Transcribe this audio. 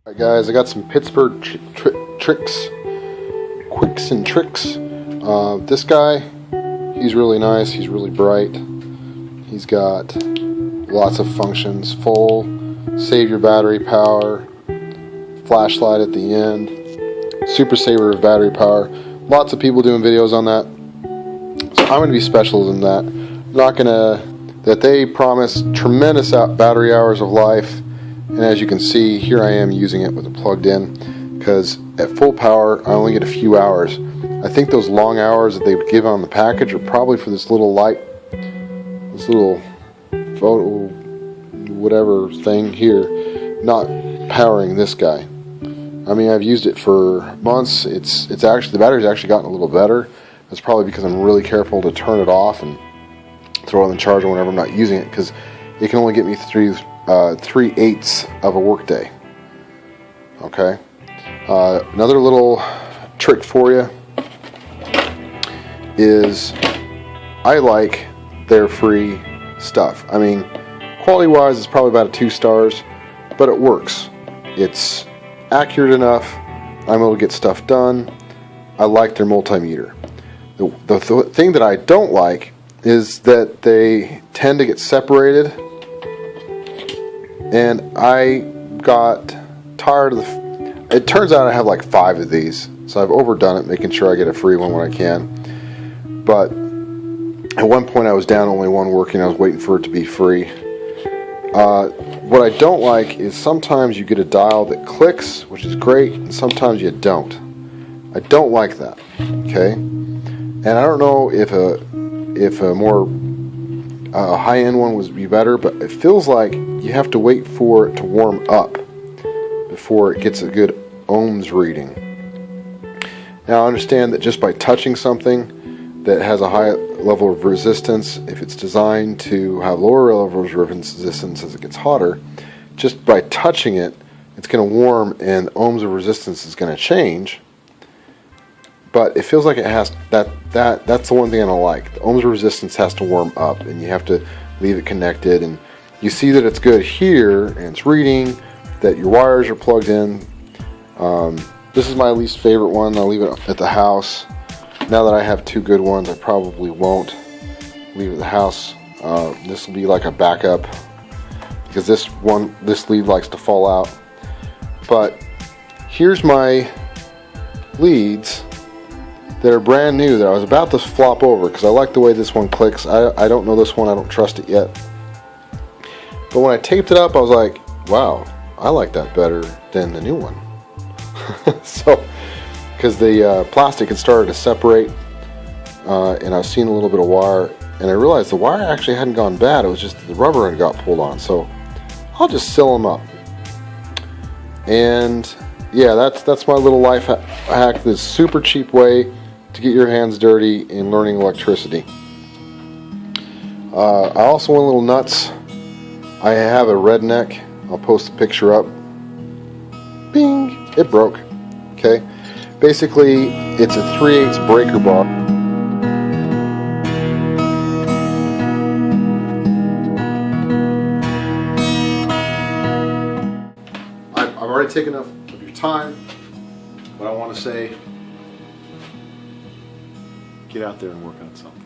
Alright guys, I got some Pittsburgh quicks and tricks. This guy, he's really nice, he's really bright. He's got lots of functions, full, save your battery power, flashlight at the end, super saver of battery power. Lots of people doing videos on that. So I'm going to be special in that. That they promise tremendous battery hours of life. And as you can see, here I am using it with it plugged in, because at full power I only get a few hours. I think those long hours that they give on the package are probably for this little light, this little photo whatever thing here, not powering this guy. I mean, I've used it for months. It's actually, the battery's actually gotten a little better. That's probably because I'm really careful to turn it off and throw it on the charger whenever I'm not using it, because it can only get me through 3/8 of a work day. Okay. Another little trick for you is I like their free stuff. I mean, quality wise it's probably about a 2 stars, but it works. It's accurate enough. I'm able to get stuff done. I like their multimeter. The thing that I don't like is that they tend to get separated, and I got tired of it turns out I have like 5 of these, so I've overdone it, making sure I get a free one when I can. But at one point I was down only one working. I was waiting for it to be free. What I don't like is sometimes you get a dial that clicks, which is great, and sometimes you don't. I don't like that. Okay, and I don't know if a more high-end one would be better, but it feels like you have to wait for it to warm up before it gets a good ohms reading. Now I understand that just by touching something that has a high level of resistance, if it's designed to have lower levels of resistance as it gets hotter, just by touching it, it's going to warm and ohms of resistance is going to change. But it feels like it has that's the one thing I don't like. The ohms of resistance has to warm up, and you have to leave it connected, and you see that it's good here and it's reading, that your wires are plugged in. This is my least favorite one. I'll leave it at the house. Now that I have 2 good ones, I probably won't leave it at the house. This will be like a backup, because this lead likes to fall out. But here's my leads that are brand new that I was about to flop over, because I like the way this one clicks. I don't know this one, I don't trust it yet. But when I taped it up, I was like, wow, I like that better than the new one. So, because the plastic had started to separate, and I was seeing a little bit of wire, and I realized the wire actually hadn't gone bad, it was just the rubber had got pulled on. So I'll just seal them up. And yeah, that's my little life hack, this super cheap way to get your hands dirty in learning electricity. I also went a little nuts. I have a redneck. I'll post a picture up. Bing! It broke. Okay. Basically, it's a 3/8 breaker bar. I've already taken enough of your time, but I want to say, get out there and work on something.